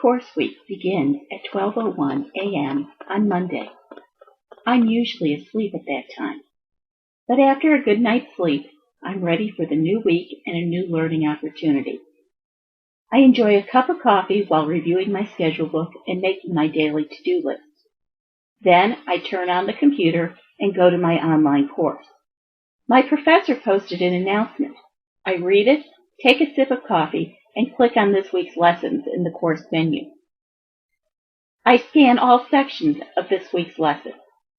course week begins at 12:01 a.m. on Monday. I'm usually asleep at that time, but after a good night's sleep, I'm ready for the new week and a new learning opportunity. I enjoy a cup of coffee while reviewing my schedule book and making my daily to-do list. Then I turn on the computer and go to my online course. My professor posted an announcement. I read it, take a sip of coffee, and click on this week's lessons in the course menu. I scan all sections of this week's lesson: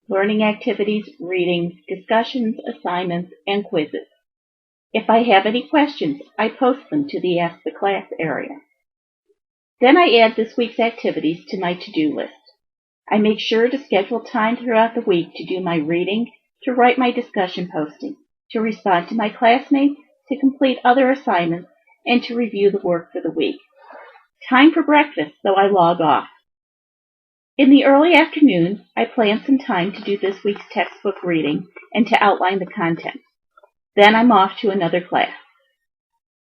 learning activities, reading, discussions, assignments, and quizzes. If I have any questions, I post them to the Ask the Class area. Then I add this week's activities to my to-do list. I make sure to schedule time throughout the week to do my reading, to write my discussion posting, to respond to my classmates, to complete other assignments, and to review the work for the week. Time for breakfast, so I log off. In the early afternoon, I plan some time to do this week's textbook reading and to outline the content. Then I'm off to another class.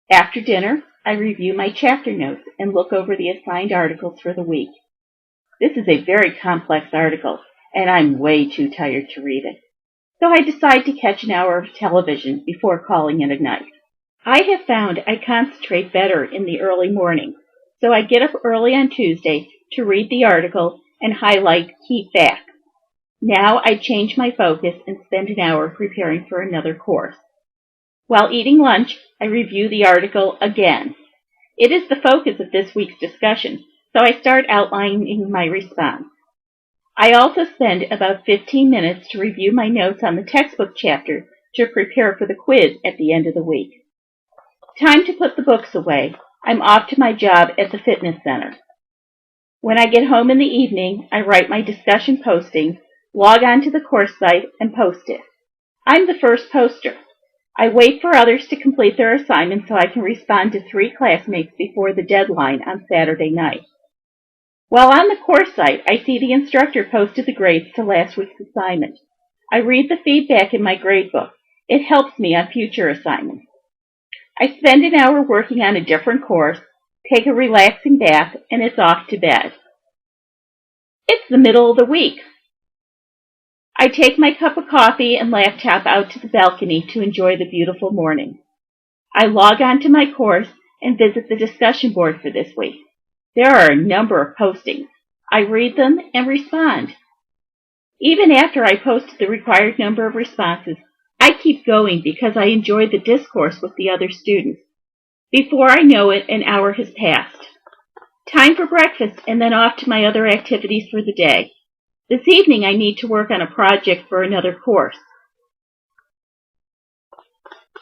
After dinner, I review my chapter notes and look over the assigned articles for the week. This is a very complex article, and I'm way too tired to read it. So I decide to catch an hour of television before calling it a night. I have found I concentrate better in the early morning, so I get up early on Tuesday to read the article and highlight key facts. Now I change my focus and spend an hour preparing for another course. While eating lunch, I review the article again. It is the focus of this week's discussion, so I start outlining my response. I also spend about 15 minutes to review my notes on the textbook chapter to prepare for the quiz at the end of the week. Time to put the books away. I'm off to my job at the fitness center. When I get home in the evening, I write my discussion posting, log on to the course site, and post it. I'm the first poster. I wait for others to complete their assignments so I can respond to 3 classmates before the deadline on Saturday night. While on the course site, I see the instructor posted the grades to last week's assignment. I read the feedback in my gradebook. It helps me on future assignments. I spend an hour working on a different course, take a relaxing bath, and it's off to bed. It's the middle of the week. I take my cup of coffee and laptop out to the balcony to enjoy the beautiful morning. I log on to my course and visit the discussion board for this week. There are a number of postings. I read them and respond. Even after I post the required number of responses, I keep going because I enjoy the discourse with the other students. Before I know it, an hour has passed. Time for breakfast and then off to my other activities for the day. This evening I need to work on a project for another course.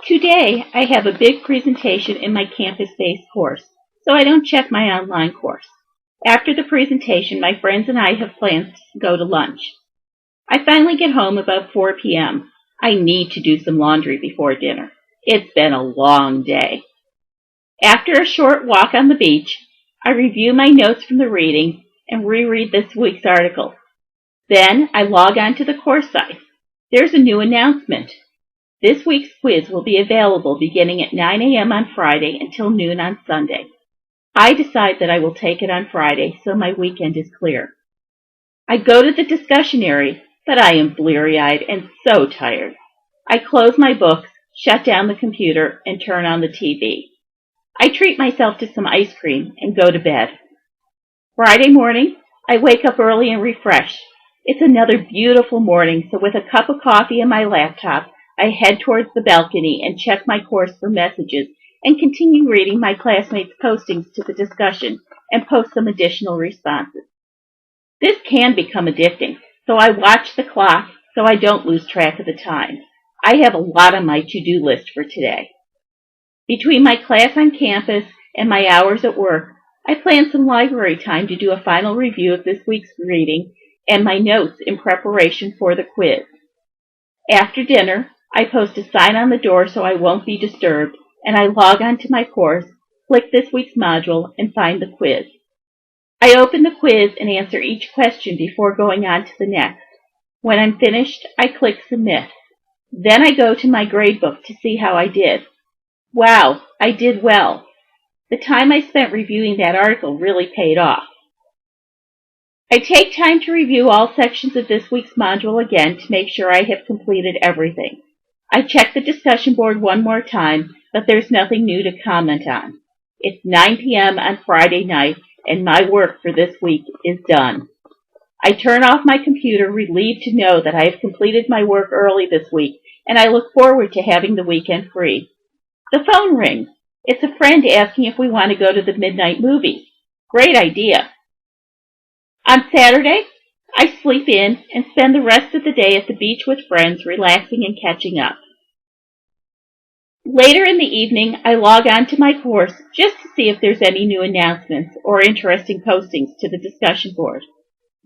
Today I have a big presentation in my campus-based course, so I don't check my online course. After the presentation, my friends and I have plans to go to lunch. I finally get home about 4 p.m. I need to do some laundry before dinner. It's been a long day. After a short walk on the beach, I review my notes from the reading and reread this week's article. Then I log on to the course site. There's a new announcement. This week's quiz will be available beginning at 9 a.m. on Friday until noon on Sunday. I decide that I will take it on Friday, so my weekend is clear. I go to the discussion area, but I am bleary-eyed and so tired. I close my books, shut down the computer, and turn on the TV. I treat myself to some ice cream and go to bed. Friday morning, I wake up early and refresh. It's another beautiful morning, so with a cup of coffee and my laptop, I head towards the balcony and check my course for messages and continue reading my classmates' postings to the discussion and post some additional responses. This can become addicting, so I watch the clock so I don't lose track of the time. I have a lot on my to-do list for today. Between my class on campus and my hours at work, I plan some library time to do a final review of this week's reading and my notes in preparation for the quiz. After dinner, I post a sign on the door so I won't be disturbed, and I log on to my course, click this week's module, and find the quiz. I open the quiz and answer each question before going on to the next. When I'm finished, I click Submit. Then I go to my gradebook to see how I did. Wow, I did well. The time I spent reviewing that article really paid off. I take time to review all sections of this week's module again to make sure I have completed everything. I check the discussion board one more time, but there's nothing new to comment on. It's 9 p.m. on Friday night, and my work for this week is done. I turn off my computer, relieved to know that I have completed my work early this week, and I look forward to having the weekend free. The phone rings. It's a friend asking if we want to go to the midnight movies. Great idea. On Saturday, I sleep in and spend the rest of the day at the beach with friends, relaxing and catching up. Later in the evening, I log on to my course just to see if there's any new announcements or interesting postings to the discussion board.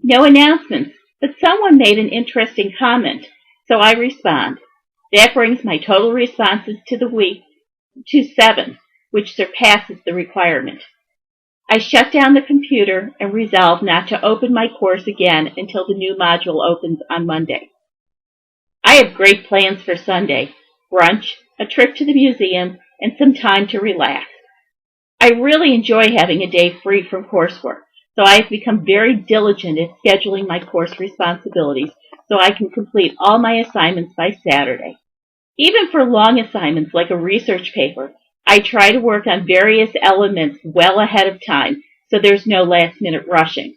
No announcements, but someone made an interesting comment, so I respond. That brings my total responses to the week to 7, which surpasses the requirement. I shut down the computer and resolve not to open my course again until the new module opens on Monday. I have great plans for Sunday: brunch, a trip to the museum, and some time to relax. I really enjoy having a day free from coursework, so I have become very diligent at scheduling my course responsibilities so I can complete all my assignments by Saturday. Even for long assignments like a research paper, I try to work on various elements well ahead of time so there's no last-minute rushing.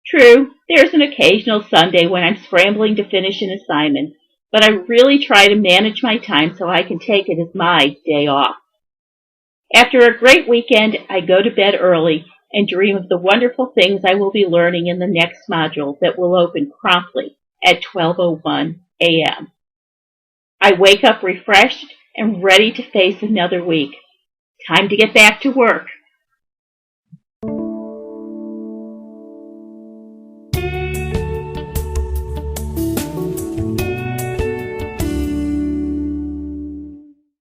True, there's an occasional Sunday when I'm scrambling to finish an assignment, but I really try to manage my time so I can take it as my day off. After a great weekend, I go to bed early and dream of the wonderful things I will be learning in the next module that will open promptly at 12:01 a.m. I wake up refreshed and ready to face another week. Time to get back to work.